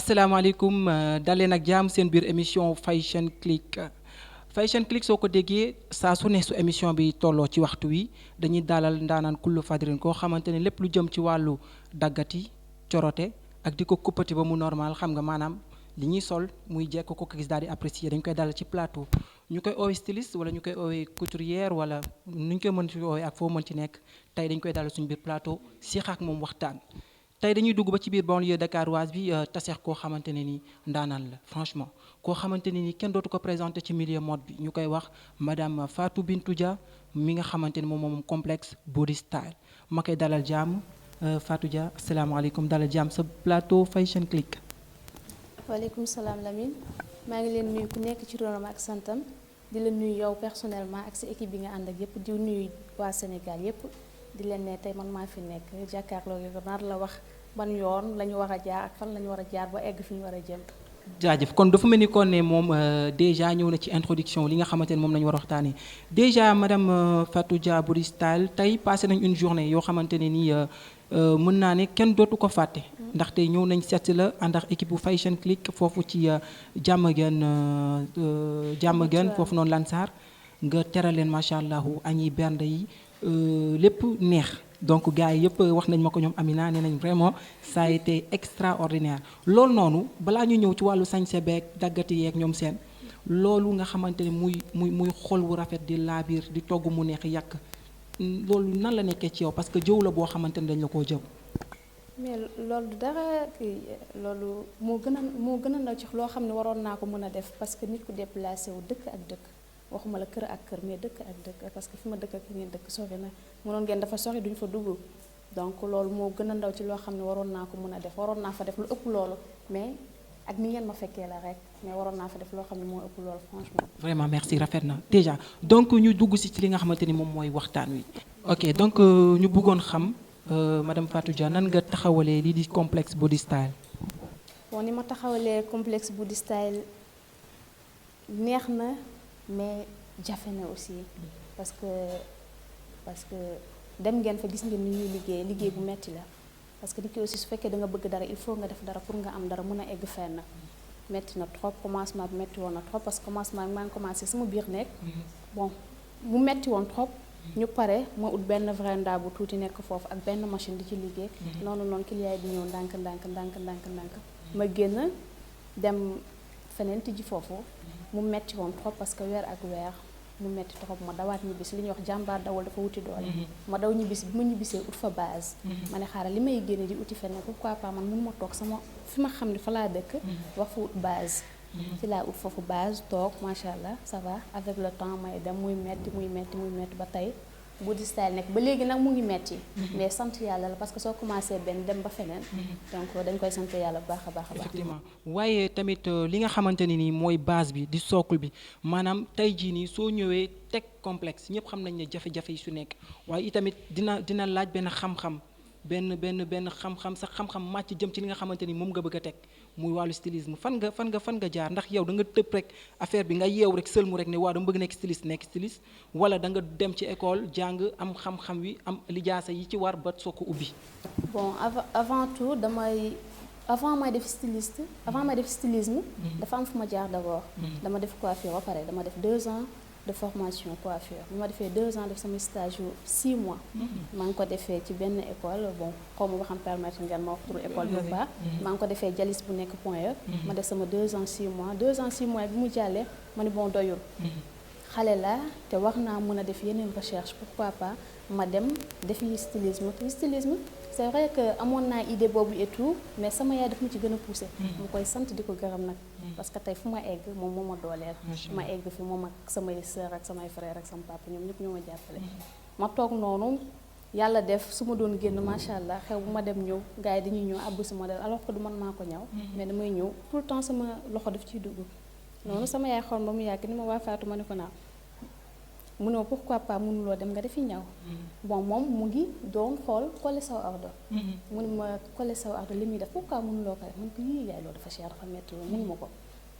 asalaamaaleykum daleen ak jàmm seen biir émission Fashion Click Fashion Click soo ko déggee saa su ne su émission bi tolloo ci waxtu wi dañuy dalal ndaanaan kullu fadrin koo xamante ne lépp lu jëm ci wàllu daggati corote ak di ko kuppati ba mu normal xam nga maanaam li ñuy sol muy jekk ko gis daal di apprécier dañ koy dalal ci plateau ñu koy oowee styliste wala ñu koy oowee couturière wala nu ñu koy mën ci oowee ak foo mën ci nekk tey dañ koy dalal suñu biir plateau siix ak moom waxtaan. tey dañuy dugg ba ci biir banlieue dakaroise bi taseex koo xamante ne ni ndaanaan la franchement koo xamante ne ni kenn dootu ko présenté ci milieu mode bi ñu koy wax madame Fatou Bintou Dia mi nga xamante ne moom complexe body style ma koy dalal jàmm Fatou Dia asalaamaaleykum dalal jàmm sa plateau Fashion Click. waaleykum salaam Lamine maa ngi leen nuyu ku nekk ci ronam ak santam di la nuyu yow personnellement ak sa équipe bi nga ànd ak yépp di nuyu waa Sénégal yépp di leen ne tey man maa fi nekk jàkkaarloo gi nar la wax ban yoon la ñu war a jaar ak fan la ñu war a jaar ba egg fi ñu war a jëm. jaajëf kon dafa mel ni kon ne moom déjà ñëw na ci introduction li nga xamante ne moom la ñu war a waxtaanee déjà madame Fatou Dia body style tey passé nañ une journée yoo xamante ne nii mën naa ne kenn dootu ko fàtte. ndaxte ñëw nañ seet la ànd ak équipe bu Fashion Click foofu ci Diamaguène foofu noonu Lansar nga teral leen macha allah añi bernde yi lépp neex. donc gars yi yëpp wax nañ ma ko ñoom Amina nee nañ vraiment ça a été extraordinaire loolu noonu balaa ñu ñëw ci wàllu sañse beeg daggati yeeg ñoom seen loolu nga xamante ne muy xol wu rafet di laabiir di togg mu neex yàq loolu nan la nekkee ci yow parce que jëw la boo xamante ne dañ la koo jëw. mais loolu du dara loolu moo gën a ndaw ci loo xam ne waroon naa ko mën a def parce que nit ku déplacé wu dëkk ak dëkk. waxuma la kër ak kër mais dëkk ak dëkk parce que fi ma dëkk ak fi ngeen dëkk sori na mënoon ngeen dafa sori duñ fa dugg donc loolu moo gën a ndaw ci loo xam ne waroon naa ko mën a def waroon naa fa def lu ëpp loolu mais ak ni ngeen ma fekkee la rek mais waroon naa fa def loo xam ne moo ëpp loolu franchement. vraiment merci rafet na déjà donc ñu dugg ci li nga xamante ni moom mooy waxtaan wi. ok donc ñu bëggoon xam madame Fatou Dia nan nga taxawalee lii di complexe body style. bon ni ma taxawalee complexe body style neex na. mais jafe na aussi parce que dem ngeen fa gis ngeen ni ñuy liggéey bu metti la parce que nit ki aussi su fekkee da nga bëgg dara il faut nga def dara pour nga am dara mën a egg fenn metti na trop commencement bi metti woon na trop parce que commencement bi maa ngi commencé sama biir nekk bon mu metti woon trop ñu pare ma ut benn véranda bu tuuti nekk foofu ak benn machine di ci liggéey noonu client yi di ñëw ndànk ma génn dem feneen tijji foofu mu metti woon trop parce que weer ak weer mu metti trop ma dawaat ñibbisi li ñuy wax jàmbaar dawal dafa wuti doole ma daw ñibbisi bi ma ñibbisee ut fa base ma ne xaaral li may génne di uti feneen pourquoi pas man mënu ma toog sama fi ma xam ne fa laa dëkk wax fa ut base ci laa ut foofu base toog macha allah ça va avec le temps may dem muy metti ba tey body style nekk ba léegi nag mu ngi metti mais sant yàlla la parce que soo commencé benn dem ba feneen donc dañ koy sant yàlla bu baax a baax. effectivement waaye tamit li nga xamante ne nii mooy base bi di socle bi maanaam tey jii nii soo ñëwee teg complexe ñëpp xam nañ ne jafe-jafe yi su nekk waaye itamit dina laaj benn xam-xam benn xam-xam sax xam-xam màcc jëm ci li nga xamante ni moom nga bëgg a teg muy wàllu stylisme fan nga jaar ndax yow da nga tëb rek affaire bi nga yeew rek sëlmu rek ne waaw dama bëgg nekk styliste wala da nga dem ci école jàng am xam-xam wi am lijaasa yi ci war ba soo ko ubbi. bon avant tout avant may def stylisme dafa am fu ma jaar d'abord. dama def coiffure ba pare dama def 2 ans de formation coiffure bi ma defee 2 ans def sama stage yu 6 mois. maa ngi ko defee ci benn école bon xaw ma ba xam permettre ngeen ma wax turu école bu baax. maa ngi ko defee Jalis bu nekk Point E. ma def sama 2 ans 6 mois 2 ans 6 mois bi mu jàllee ma ne bon doyul. xale la te wax naa mën a def yeneen recherche pourquoi pas ma dem defi stylisme c'est vrai que amoon naa idée boobu et tout mais sama yaay daf ma ci gën a poussé. mu koy sant di ko gërëm nag. parce que tey fu ma egg moom moo ma dooleel. ma egg fi moom ak samay sœur ak samay frère ak sama papa ñoom ñëpp ñoo ma jàppale. ma toog noonu yàlla def su ma doon génn macha allah xew bu ma dem ñëw gars yi dañuy ñëw àbb si modèle alors que du man maa ko ñaw. mais damay ñëw tout le temps sama loxo daf ciy dugg. noonu sama yaay xool ba mu yàgg ni ma waa Fatou ma ne ko naa mu ne ma pourquoi pas mënuloo dem nga defi ñaw. bon moom mu ngi doon xool collé saw ardo. mu ne ma collé saw ardo li muy def pourquoi mënuloo ko def man ko yii yaay loolu dafa cher dafa métti loolu mënu ma ko.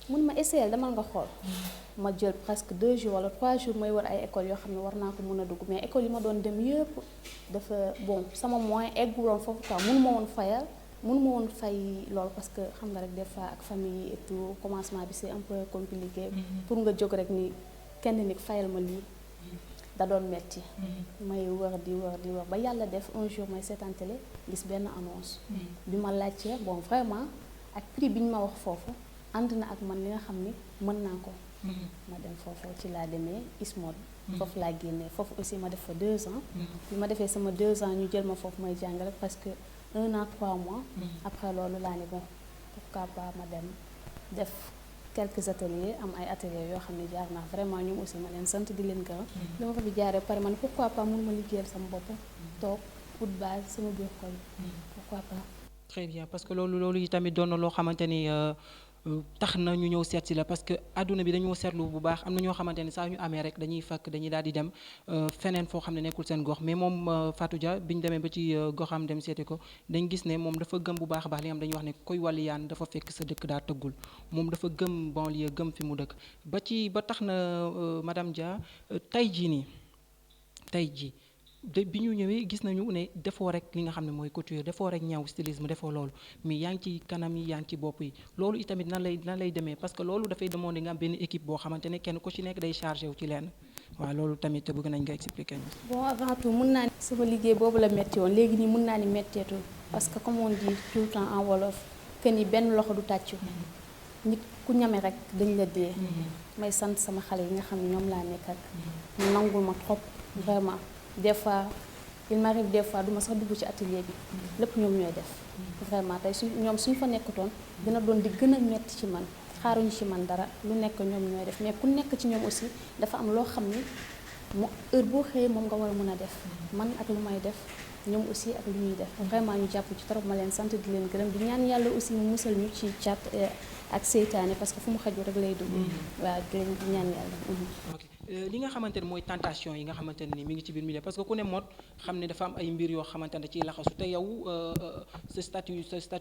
mun ma essayé demal nga xool. ma jël presque 2 jours wala 3 jours may war ay écoles yoo xam ne war naa ko mën a dugg mais école yi ma doon dem yëpp dafa bon sama moyen egguloon foofu quoi mënu ma woon fayal mënuma woon fay loolu parce que xam nga rek des fois ak famille et tout commencement bi c'est un peu compliqué. pour nga jóg rek ni kenn nit fayal ma lii da doon metti may wër di wër ba yàlla def un jour may seetaan télé gis benn annonce. bi ma laajtee bon vraiment ak prix bi ñu ma wax foofu ànd na ak man li nga xam ni mën naa ko. ma dem foofu ci laa demee ISMOD. foofu laa génnee foofu aussi ma def fa 2 ans. bi ma defee sama 2 ans ñu jël ma foofu may jàngale parce que 1 an 3 mois. après loolu laa ne bon pourquoi pas ma dem def quelques ateliers am ay ateliers yoo xam ne jaar naa vraiment ñoom aussi ma leen sant di leen gërëm. bi ma fa bi jaaree pare man pourquoi pas mun ma liggéeyal sama bopp toog ut base sama biir koñ pourquoi pas. très bien parce que loolu yi tamit doon na loo xamante ni tax na ñu ñëw seet si la parce que àdduna bi dañoo seetlu bu baax am na ñoo xamante ni saa ñu amee rek dañuy daal di dem feneen foo xam ne nekkul seen gox mais moom Fatou Dia bi ñu demee ba ci goxam dem seeti ko dañ gis ne moom dafa gëm bu baax a baax li nga xam dañuy wax ne koy wàlliyaan dafa fekk sa dëkk daa tëggul moom dafa gëm banlieue gëm fi mu dëkk ba tax na madame Dia tey jii bi ñu ñëwee gis nañu ne defoo rek li nga xam ne mooy couture defoo rek ñaw stylisme defoo loolu mais yaa ngi ci kanam yi yaa ngi ci bopp yi loolu itamit nan lay demee parce que loolu dafay demander nga am benn équipe boo xamante ne kenn ku ci nekk day chargé wu ci lenn waaw loolu tamit bëgg nañ nga expliquer ñu. bon avant tout mun naa ni sama liggéey boobu la métti woon léegi nii mun naa ni métteetul parce que comme on dit tout le temps en wolof que ni benn loxo du tàccu nit ku ñame rek dañ la dee. may sant sama xale yi nga xam ne ñoom laa nekk ak ñu nangul ma trop vraiment. des fois il m'arrive des fois duma sax dugg ci atelier bi lépp ñoom ñooy def vraiment tey suñ fa nekkutoon dina doon di gën a metti ci man xaaruñu ci man dara lu nekk ñoom ñooy def mais ku nekk ci ñoom aussi dafa am loo xam ni mu heure boo xëyee moom nga war a mën a def man ak lu may def ñoom aussi ak lu ñuy def vraiment ñu jàpp ci trop ma leen sant di leen gërëm di ñaan yàlla aussi mu musal ñu ci cat ak seytaane parce que fu mu xaju rek lay dugg waaw di leen di ñaan yàlla. li nga xamante ne mooy tentation yi nga xamante ne ni mi ngi ci biir milieu parce que ku ne mode xam ne dafa am ay mbir yoo xamante ne ciy laxasu te yow sa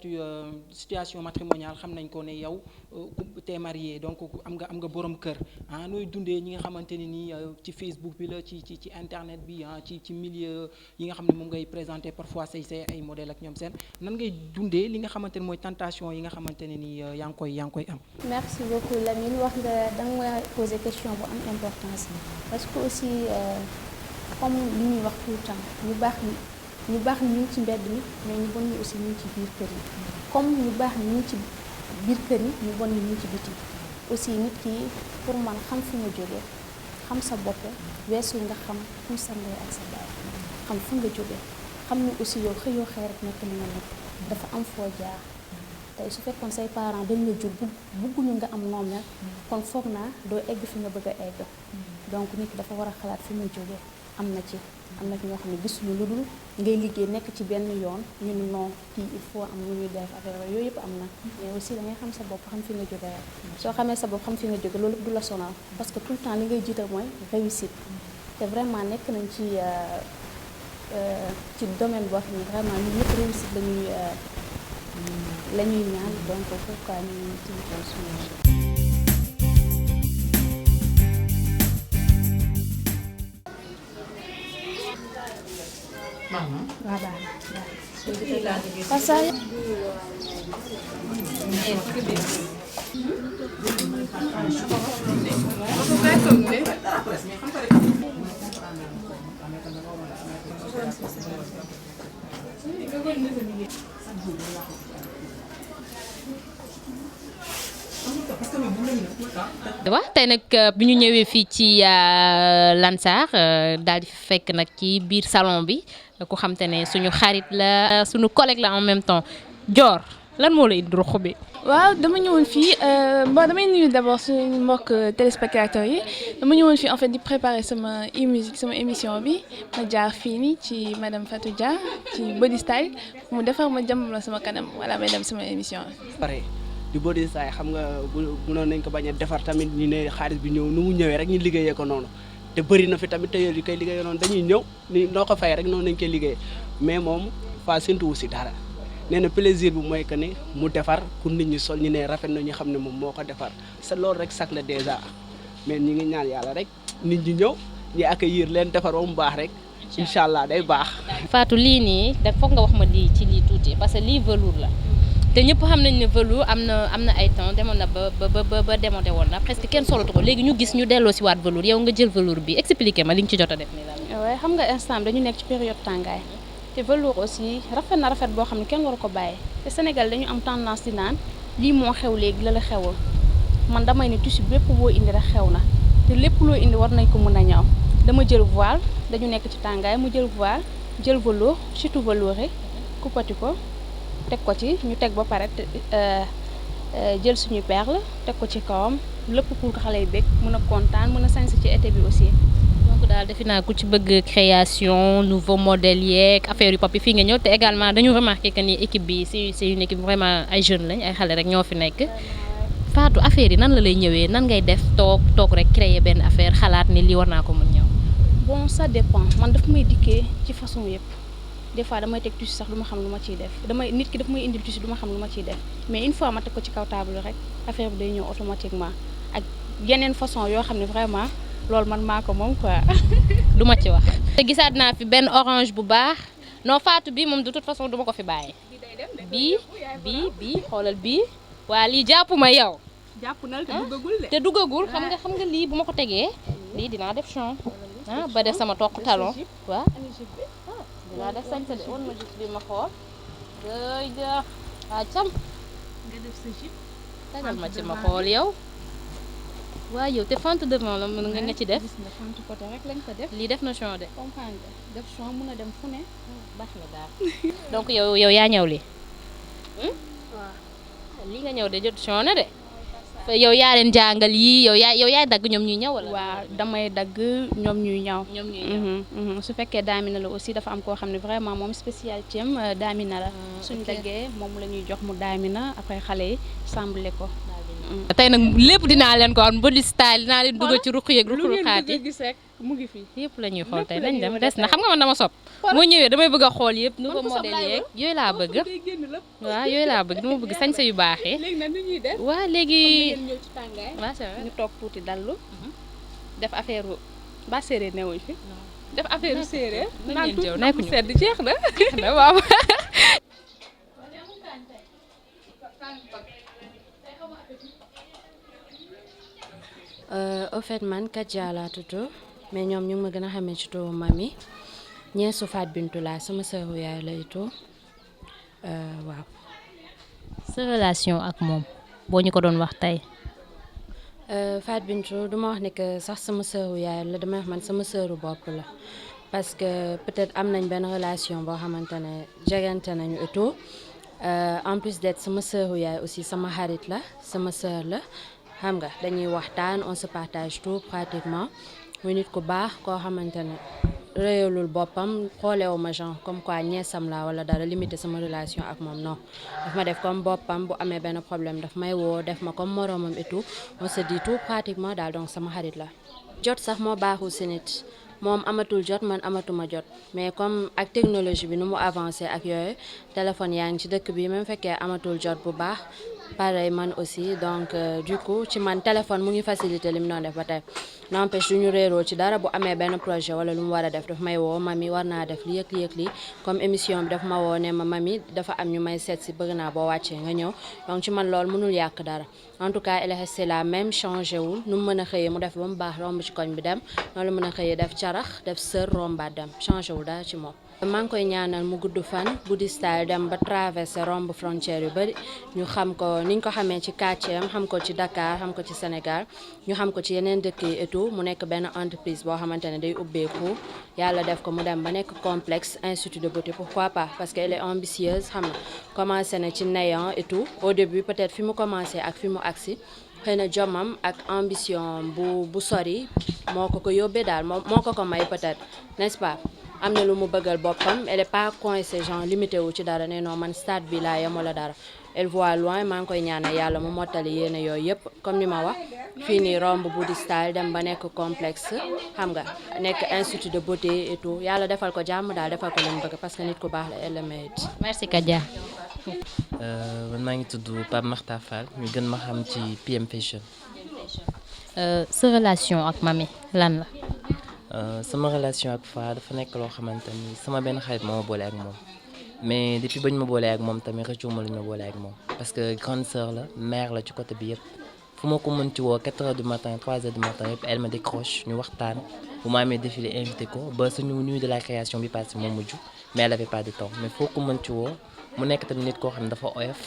situation matrimoniale xam nañ ko ne yow t'es marié donc am nga borom kër nooy dundee ñi nga xamante ne nii ci Facebook bi la ci internet bi ci milieu yi nga xam ne moom ngay présenter parfois say ay modèle ak ñoom seen nan ngay dundee li nga xamante ne mooy tentation yi nga xamante ne nii yaa ngi koy am. Merci beaucoup Lamine wax nga danga ma poser question bu am importance parce que aussi comme li ñuy wax tout le temps ñu baax ñi ñu ngi ci mbedd mi mais ñu bon ñi aussi ñu ngi ci biir kër yi comme ñu baax ñi ñu ngi ci biir kër yi ñu bon ñi ñu ngi ci biti aussi nit ki pour man xam fi nga jógee xam sa bopp weesu nga xam fu sa ndey ak sa baay xam fu nga jógee xam ne aussi yow xëyoo xëy rek nekk li nga nekk dafa am foo jaar tey su fekkoon say parents dañ la jur bugguñu nga am noom nag kon foog naa doo egg fi nga bëgg a egg donc nit ki dafa war a xalaat fi muy jógee am na ci ñoo xam ne gisuñu lu dul ngay liggéey nekk ci benn yoon ñu ne non kii il faut am lu ñuy def affaire yooyu yëpp am na mais aussi da ngay xam sa bopp xam fi nga jógee rek soo xamee sa bopp xam fi nga jóge loolu du la sonal parce que tout le temps li ngay jiital mooy réussite te vraiment nekk nañ ci domaine boo xam ne vraiment ñun ñëpp réussite la ñuy ñaan donc pourquoi ñu tiital suñu waaw tey nag bi ñu ñëwee fii ci Lansar daal di fekk nag ci biir salon bi ku xam te ne suñu xarit la suñu collègue la en même temps Dior lan moo la indi ruq bi. waaw dama ñëwoon fii bon damay nuyu d'abord suñu mbokk téléspectateurs yi dama ñëwoon fii en fait di préparer sama e-musique sama émission bi ma jaar fii nii ci madame Fatou Dia ci Body Style mu defar ma jàmm la sama kanam wala may dem sama émission pare di Body Style xam nga mënoon nañ ko bañ a defar tamit ñu ne xaalis bi ñëw nu mu ñëwee rek ñu liggéeyee ko noonu te bëri na fi tamit tailleur yi koy liggéeyee noonu dañuy ñëw ni noo ko fay rek noonu nañ koy liggéeyee mais moom fa séntuwu si dara nee na plaisir bi mooy que ne mu defar pour nit ñi sol ñu ne rafet na ñu xam ne moom moo ko defar c'est loolu rek sax la déjà mais ñi ngi ñaan yàlla rek nit ñi ñëw ñi accueillir leen defar ba mu baax rek incha allah day baax. Fatou lii nii da foog nga wax ma lii ci lii tuuti parce que lii velours la te ñëpp xam nañ ne velours am na ay temps demoon na ba démonté woon na presque kenn solatu ko léegi ñu gis ñu delloo si waat velours yow nga jël velours bi expliqué ma li nga ci jot a def nii la. waaye xam nga instant dañu nekk ci période tàngaay te velours aussi rafet na rafet boo xam ne kenn waru ko bàyyi te Sénégal dañu am tendance di naan lii moo xew léegi la xewul man damay ne tissu bépp boo indi rek xew na te lépp loo indi war nañ ko mën a ñaw dama jël voile dañu nekk ci tàngaay mu jël voile jël velours surtout velours yi kuppati ko teg ko ci ñu teg ba pare jël suñu perle teg ko ci kawam lépp pour que xale yi bëgg mën a kontaan mën a sañse ci été bi aussi. donc daal defe naa ku ci bëgg création nouveau modèle yeeg affaire yu papi fii nga ñëw te également dañu remarqué que ni équipe bi c'est une équipe vraiment ay jeunes lañ ay xale rek ñoo fi nekk. Fatou affaire yi nan la lay ñëwee nan ngay def toog rek créer benn affaire xalaat ni lii war naa ko mën ñëw. bon ça dépend man daf may dikkee ci façon yëpp des fois damay teg tissu sax du ma xam lu ma ciy def nit ki daf may indil tissu du ma xam lu ma ciy def mais une fois ma teg ko ci kaw table rek affaire bi day ñëw automatiquement ak yeneen façon yoo xam ne vraiment loolu man maa ko moom quoi. du ma ci wax. te gisaat naa fi benn orange bu baax non Fatou bii moom de toute façon du ma ko fi bàyyi. bii xoolal bii. waa lii jàpp ma yow. jàpp na te duggagul xam nga lii bu ma ko tegee lii dinaa def chon ba def sama toq talon waaw dinaa def sañse de woon ma gis bi ma xool day ja cam nga def sa jupe tagal ma ci ma xool yow waaw yow te fente devant la mën nga ci def gis nga fente côté rek lañ ko def lii def na chon de comprendre nga def chon mën a dem fu ne baax na daal donc yow yaa ñëw lii lii nga ñëw de jot chon de yow yaa leen jàngal yii yow yaay dagg ñoom ñuy ñëw wala. waaw damay dagg ñoom ñuy ñaw. su fekkee daamina la aussi dafa am koo xam ne vraiment moom spécialité am daamina la. suñu daggee moom la ñuy jox mu daamina après xale yi semblé ko. tey nag lépp dinaa leen ko am body style dinaa leen dugal ci ruq yeeg ruqaat yi gis rek mu ngi fi. yëpp la ñuy xool tey nañ dem des na xam nga man dama sopp moo ñëwee damay bëgg a xool yëpp nouveau modèle yeeg yooyu laa bëgg waaw yooyu laa bëgg dama bëgg sañse yu baaxee léegi nag ni ñuy def waaw léegi ñëw ci tàngaay waaw c'est vrai ñu toog tuuti dallu def affaire ba séeréer newuñ fi def affaire séeréer naan tuuti ndox mu sedd jeex na waaw au fait man Kadia laa tudd mais ñoom ñu ngi ma gën a xamee ci turu mami ñeesu Fat Bintou laa sama sœuru yaay lay tudd waaw. sa relation ak moom boo ñu ko doon wax tey. Fat Bintou du ma wax ne que sax sama sœuru yaay la damay wax man sama sœuru bopp la parce que peut-être am nañ benn relation boo xamante ne jegante nañu et tout en plus d'être sama sœuru yaay aussi sama xarit la sama sœur la. xam nga dañuy waxtaan on se partage tout pratiquement muy nit ku baax koo xamante ne réyalul boppam xoolewu ma genre comme quoi ñeesam la wala dara limité sama relation ak moom non daf ma def comme boppam bu amee benn problème daf may woo def ma comme moroomam et tout on se dit tout pratiquement daal donc sama xarit la jot sax moo baaxul si nit moom amatul jot man amatuma jot mais comme ak technologie bi nu mu avancé ak yooyu téléphone yaa ngi ci dëkk bi même fekkee amatul jot bu baax pareil man aussi donc du coup ci man téléphone mu ngi facilité li mu doon def ba tey n'empêche du ñu réeroo ci dara bu amee benn projet wala lu mu war a def daf may woo mami war naa def li yëg lii comme émission bi daf ma woo ne ma mami dafa am ñu may seet si bëgg naa boo wàccee nga ñëw donc ci man loolu mënul yàq dara en tout cas elle est restée la même changé wul nu mu mën a xëyee mu def ba mu baax romb ci koñ bi dem noonu la mën a xëyee def carax def sër rombaat dem changé wul dara ci moom. maa ngi koy ñaanal mu gudd fan Budi Style dem ba traversé romb frontière yu bëri ñu xam ko niñ ko xamee ci quartier am xam ko ci Dakar xam ko ci Sénégal ñu xam ko ci yeneen dëkk yi et tout mu nekk benn entreprise boo xamante ne day ubbeeku yàlla def ko mu dem ba nekk complexe institut de beauté pourquoi pas parce que elle est ambitieuse xam na commencé na ci néant et tout au début peut-être fi mu commencé ak fi mu agsi xëy na jomam ak ambition bu sori moo ko yóbbee daal moo ko may peut-être n'est-ce pas am na lu mu bëggal boppam elle est pas coincée genre limité wu ci dara ne non man stade bi laa yem wala dara elle voit loin maa ngi koy ñaanal yàlla mu mottali yéene yooyu yëpp comme ni ma wax fii nii romb Budi Style dem ba nekk complexe xam nga nekk institut de beauté et tout yàlla defal ko jàmm daal defal ko lu mu bëgg parce que nit ku baax la elle le mérite. merci Kadia. man maa ngi tudd Pape Makhtar Fall ñu gën ma xam ci PM Fashion. sa relation ak mami lan la. sama relation ak Fa dafa nekk loo xamante ni sama benn xarit moo ma boole ak moom mais depuis bañ ma boolee ak moom tamit rëccuwuma lu ñu ma boolee ak moom parce que grande sœur la mère la ci côté bi yëpp fu ma ko mën ci woo 4 heures du matin 3 heures du matin yëpp elle me décroche ñu waxtaan bu ma amee défilé invité ko ba suñu nuit de la création bi passé moom mujj mais elle avait pas de temps mais foo ko mën ci woo mu nekk tamit nit koo xam ne dafa oyof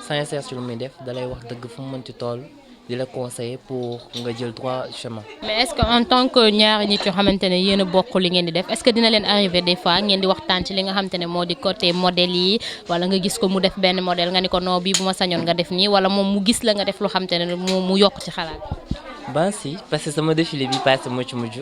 sincère ci lu muy def dalay wax dëgg fu mu mën ci toll di la conseiller pour nga jël droit chemin. mais est-ce que en tant que ñaari nit yoo xamante ne yéen a bokk li ngeen di def est-ce que dina leen arrivé des fois ngeen di waxtaan ci li nga xamante ne moo di côté modèle yi wala nga gis ko mu def benn modèle nga ni ko non bii bu ma sañoon nga def nii wala moom mu gis la nga def lu xamante ne mu yokk ci xalaat. Ben si parce que sama défilé bi passé moo ci mujj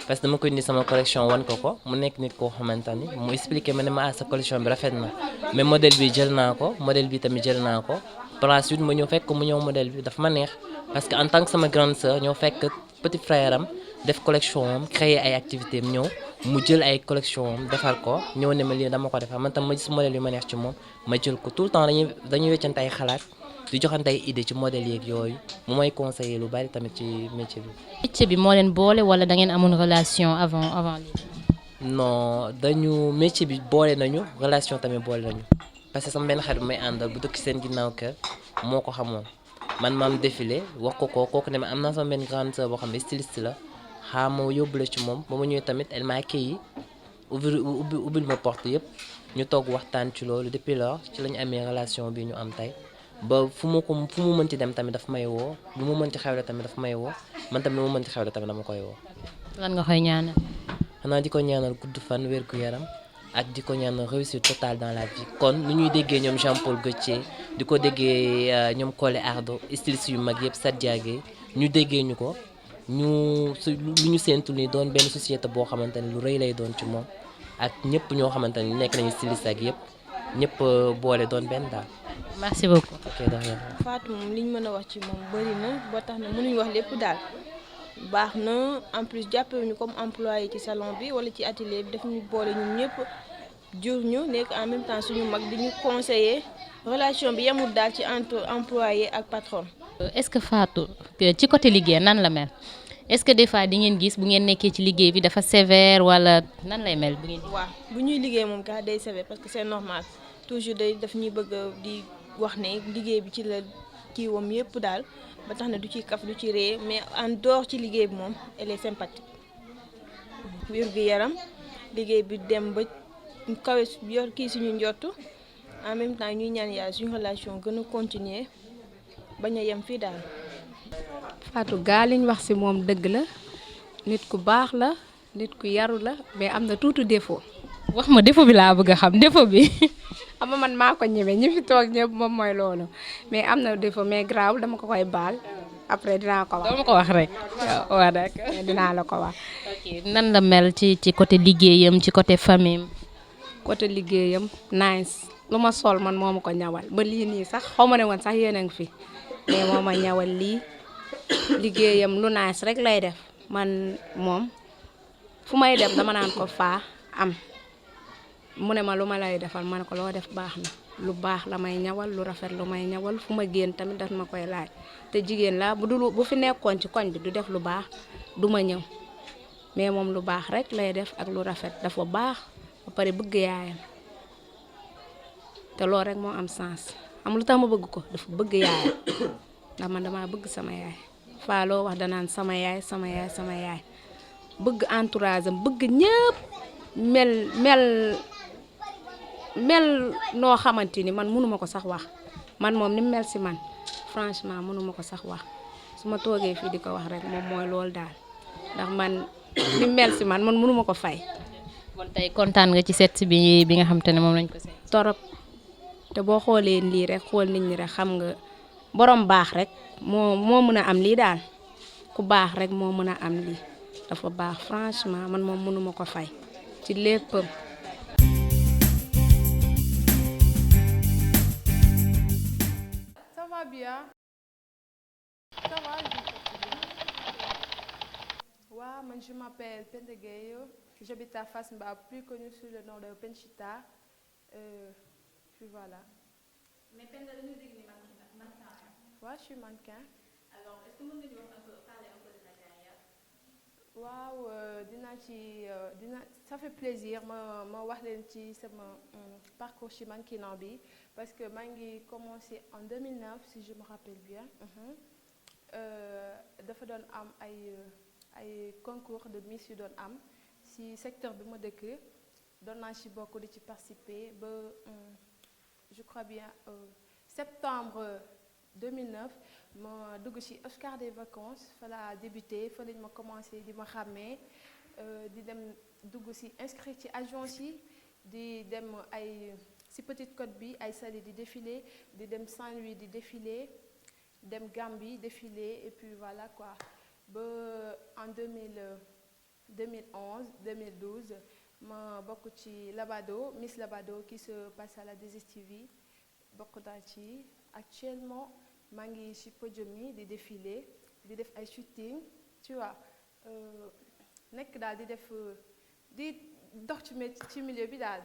parce que dama koy indi sama collection wan ko mu nekk nit koo xamante ni mu expliqué ma ne ma sa collection bi rafet na mais modèle bi jël naa ko modèle bi tamit jël naa ko par la suite ma ñëw fekk mu ñëw modèle bi dafa ma neex parce que en tant que sama grande sœur ñëw fekk petit frère am def collection am créer ay activités am ñëw mu jël ay collection am defar ko ñëw ne ma lii dama ko defar man tam ma gis modèle yu ma neex ci moom ma jël ko tout le temps dañuy weccante ay xalaat di joxante ay idée ci modèle yeeg yooyu mu may conseiller lu bari tamit ci métier bi. métier bi moo leen boole wala da ngeen amoon relation avant lii. non dañu métier bi boole nañu relation tamit boole nañu parce que sama benn xarit bu may àndal bu dëkk seen ginnaaw kër moo ko xamoon man maam défilé wax ko kooku ne ma am naa sama benn grande sœur boo xam ne styliste la xaa ma yóbbu la ci moom ba ma ñëwee tamit elle m'a accueilli ubbil ma porte yëpp ñu toog waxtaan ci loolu depuis lors ci la ñu amee relation bi ñu am tey ba fu mu mënti dem tamit daf may woo lu mu mënti xewle tamit daf may woo man tamit lu mu mënti xewle tamit dama koy woo. lan nga koy ñaanal. xanaa di ko ñaanal gudd fan wér gu yaram ak di ko ñaanal réussite totale dans la vie kon nu ñuy déggee ñoom Jean-Paul Gaultier di ko déggee ñoom Collé Ardo styliste yu mag yëpp Sadia Gueye ñu déggee ñu ko lu ñu séentu ni doon benn société boo xamante ne lu rëy lay doon ci moom ak ñëpp ñoo xamante ne nekk nañu styliste ak yëpp ñëpp boole doon benn daal. merci beaucoup. ok de rien. Fatou moom li ñu mën a wax ci moom bëri na ba tax na mënuñu wax lépp daal baax na en plus jàppewuñu comme employé ci salon bi wala ci atelier bi daf ñu boole ñun ñëpp jur ñu nekk en même temps suñu mag di ñu conseiller relation bi yemul daal ci entre employé ak patron. est-ce que Fatou ci côté liggéey nan la mel est-ce que des fois di ngeen gis bu ngeen nekkee ci liggéey bi dafa sévère wala nan lay mel bu ngeen. waaw bu ñuy liggéey moom kaa day sévère parce que c'est normal toujours day daf ñuy bëgg di wax ne liggéey bi ci la kiiwam yëpp daal ba tax na du ci kaf du ci ree mais en dehors ci liggéey bi moom elle est sympathique wér gu yaram liggéey bi dem ba kawe yor kii suñu njottu en même temps ñuy ñaan yàlla suñu relation gën a continuer bañ a yem fii daal. Fatou gaa liñ wax ci moom dëgg la nit ku baax la nit ku yaru la mais am na tuuti défaut. wax ma défaut bi laa bëgg a xam défaut bi. xam nga man maa ko ñeme ñi fi toog ñëpp moom mooy loolu mais am na défaut mais grave dama ko koy baal après dinaa ko wax. dama ko wax rek waaw d'accord dinaa la ko wax. ok nan la mel ci côté liggéeyam ci côté famille. côté liggéeyam nice lu ma sol man moo ma ko ñawal ba lii nii sax xaw ma ne woon sax yéen a ngi fi mais moo ma ñawal lii liggéeyam lu nice rek lay def man moom fu may dem dama naan ko faa am. mu ne ma lu ma lay defal ma ne ko loo def baax na lu baax la may ñawal lu rafet lu may ñawal fu ma génn tamit daf ma koy laaj te jigéen la bu fi nekkoon ci koñ bi du def lu baax du ma ñëw mais moom lu baax rek lay def ak lu rafet dafa baax ba pare bëgg yaayam te loolu rek moo am sens am lu tax ma bëgg ko dafa bëgg yaayam ndax man dama bëgg sama yaay faa loo wax danaan sama yaay sama yaay sama yaay bëgg entourage am bëgg ñëpp mel noo xamante ni man mënuma ko sax wax man moom ni mel si man franchement mënuma ko sax wax su ma toogee fii di ko wax rek moom mooy loolu daal ndax man ni mel si man mënuma ko fay. kon tey kontaan nga ci set bi nga xam te ne moom lañ ko seet. torop te boo xoolee lii rek xool nit ñi rek xam nga borom baax rek moo mën a am lii daal ku baax rek moo mën a am lii dafa baax franchement man moom mënuma ko fay ci léppam. Bien. Ça va, je m'appelle Penda Gueye, j'habite à Fass Mbao, plus connu sous le nom de Penchita. Puis voilà. Mais Penda, nous dit que mannequin. Ouais, je suis mannequin. Alors, est-ce que vous pouvez parler un peu de ta carrière? waaw dina ça fait plaisir ma wax leen ci sama parcours ci mannequinat bi parce que maa ngi commencé en 2009 si je me rappelle bien. Dafa doon am ay concours de Miss yu doon am ci secteur bi ma dëkk doon naa ci bokk di ci participer ba je crois bien septembre 2009 ma dugg ci Oscar des vacances fa la débuté fa lañ ma commencé di ma xàmmee di dem dugg ci inscrit ci agence yi di dem ay ci Petite Côte bi ay Saly di défilé di dem Saint-Louis di défilé dem Gambie défilé et puis voilà quoi ba en 2011 2012 ma bokk ci Labado Miss Labado qui se passe à la 2STV bokk naa ci actuellement maa ngi ci podium yi di défilé di def ay shooting tu vois nekk daal di def di dox ci milieu bi daal.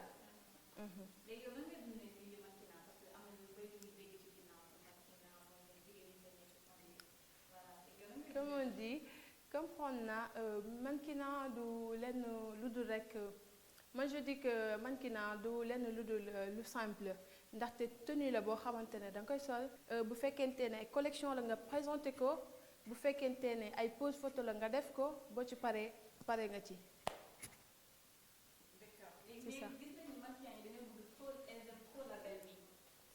Comme on dit comprendre na mannequinat du lenn lu dul rek moi je dis que mannequinat du lenn lu dul lu simple ndaxte tenue la boo xamante ne da nga koy sol bu fekkente ne ay collection la nga présenté ko bu fekkente ne ay pose photo la nga def ko boo ci pare nga ci. C'est ça.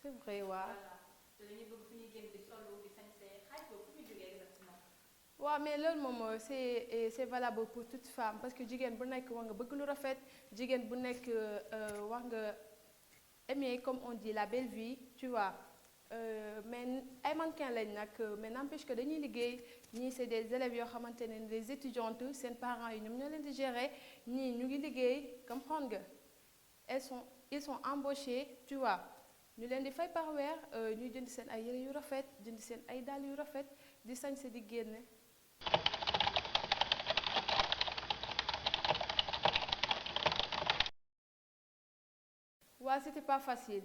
C'est vrai waaw. waaw mais loolu moom c'est valable pour toute femme parce que jigéen bu nekk war nga bëgg lu rafet jigéen bu nekk war nga aimer comme on dit la belle vie tu vois mais ay mannequin lañ nag mais n'empêche que dañuy liggéey ñii c'est des élèves yoo xamante ne des étudiantes seen parents yi ñoom ñoo leen di gérer ñii ñu ngi liggéey comprendre nga ils sont embauchés tu vois ñu leen di fay par weer ñuy jënd seen ay yére yu rafet jënd seen ay dàll yu rafet di sañse di génne. waaw c'était pas facile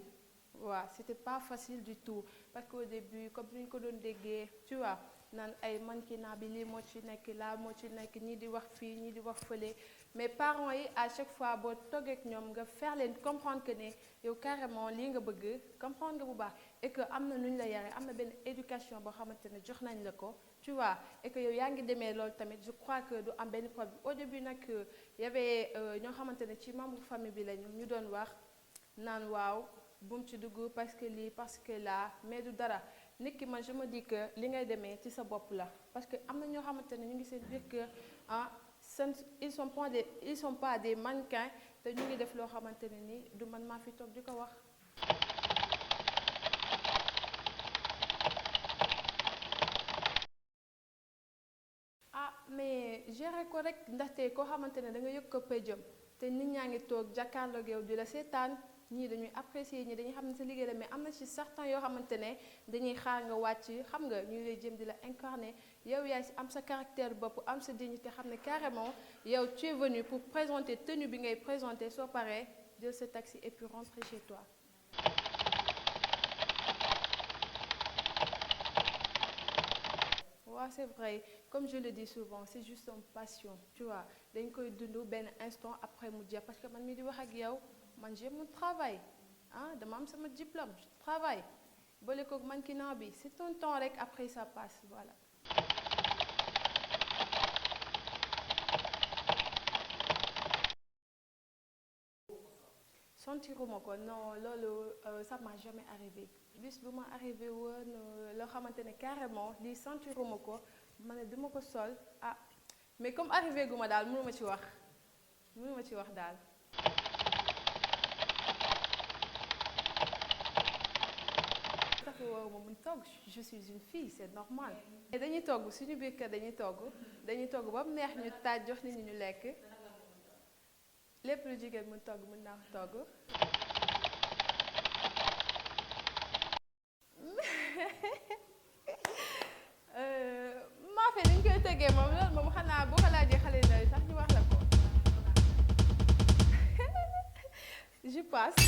waaw c'était pas facile du tout parce qu'au début comme ni ñu ko doon déggee tu vois naan ay mannequinat bi lii moo ci nekk laa moo ci nekk ñii di wax fii ñii di wax fële mais parents yi à chaque fois boo toogee ak ñoom nga faire leen comprendre que ne yow carrément lii nga bëgg comprendre nga bu baax et que am na nu ñu la yaree am na benn éducation boo xamante ne jox nañ la ko tu vois et que yow yaa ngi demee loolu tamit je crois que du am benn problème au début nag y avait ñoo xamante ne ci membre famille bi lañu ñu doon wax naan waaw bu mu ci dugg parce que lii parce que là mais du dara nit ki man je me dis que li ngay demee ci sa bopp la parce que am na ñoo xamante ne ñu ngi seen biir kër ils sont pas des mannequins te ñu ngi def loo xamante ne ni du man maa fi toog di ko wax. mais gérer ko rek ndaxte koo xamante ne da nga yëg ko péjam te nit ñaa ngi toog jàkkaarloog yow di la seetaan ñii dañuy apprécier ñii dañuy xam ne sa liggéey la mais am na ci certains yoo xamante ne dañuy xaar nga wàcc xam nga ñu lay jëm di la incarner yow yaay am sa caractère bopp am sa dignité xam ne carrément yow tu es venu pour présenter tenue bi ngay présenter soo paree jël sa taxi et puis rentrer chez toi. waaw c'est vrai comme je le dis souvent c'est juste une passion tu vois dañ koy dund benn instant après mu jeex parce que man mii di wax ak yow man j'ai mon travail dama am sama diplôme je travaille boole koog mannequinat bi c'est un temps rek après ça passe voilà. sentiruma ko non loolu ça m'a jamais arrivé bis bu ma arrivé woon loo xamante ne carrément lii sentiruma ko ma ne duma ko sol mais comme arrivé gu ma daal mënuma ci wax daal. tax woowu ma mun togg je suis une fille c'est normal. dañuy togg suñu biir kër dañuy togg ba mu neex ñu taaj jox nit ñi ñu lekk. lépp lu jigéen mën togg mën naa ko togg. maafe dañ koy tëggee moom loolu moom xanaa boo ko laajee xale yi sax ñu wax la ko. je passe.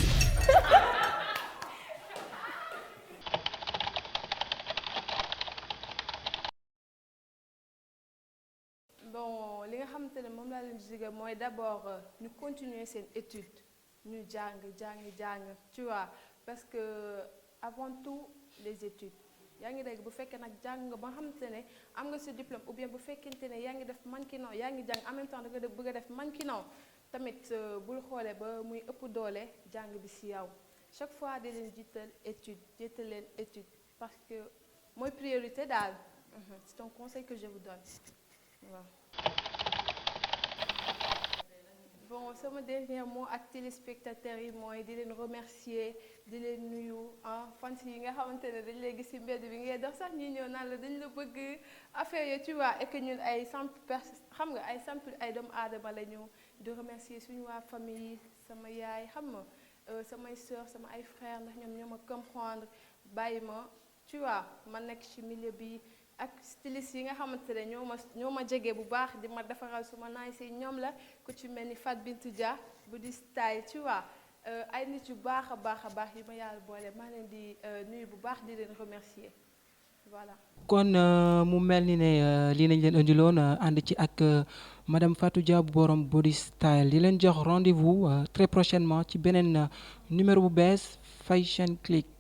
bon li nga xam xamante ne moom laa leen di digal mooy d'abord ñu continuer seen étude ñu jàng tu vois parce que avant tout les études yaa ngi dégg bu fekkee nag jàng nga ba nga xamante ne am nga sa diplôme ou bien bu fekkente ne yaa ngi def mannequinat yaa ngi jàng en même temps da nga bëgg a def mannequinat tamit bul xoolee ba muy ëpp doole jàng bi ci yow chaque fois di leen jiital leen étude parce que mooy priorité daal c'est un conseil que je vous donne waaw. Bon sama dernier mot ak téléspectateurs yi mooy di leen remercier di leen nuyu fans yi nga xamante ne dañ lay gis ci mbedd bi ngay dox sax ñi ñëw naan la dañ la bëgg affaire yi tu vois et que ñun ay simple xam nga ay simple ay doomu aadama la ñu di remercier suñu waa famille sama yaay xam nga samay sœurs sama ay frères ndax ñoom ñoo ma comprendre bàyyi ma tu vois ma nekk ci milieu bi ak styliste yi nga xamante ne ñoo ma jege bu baax di ma defaral su ma naay si ñoom la ku ci mel ni Fat Bintou Dia bu di style tu vois ay nit yu baax a baax yu ma yàlla boole maa leen di nuyu bu baax di leen remercier voilà. kon mu mel ni ne lii nañ leen indiloon ànd ci ak madame Fatou Dia bu borom body style di leen jox rendez-vous très prochainement ci beneen numéro bu bees Fashion Click.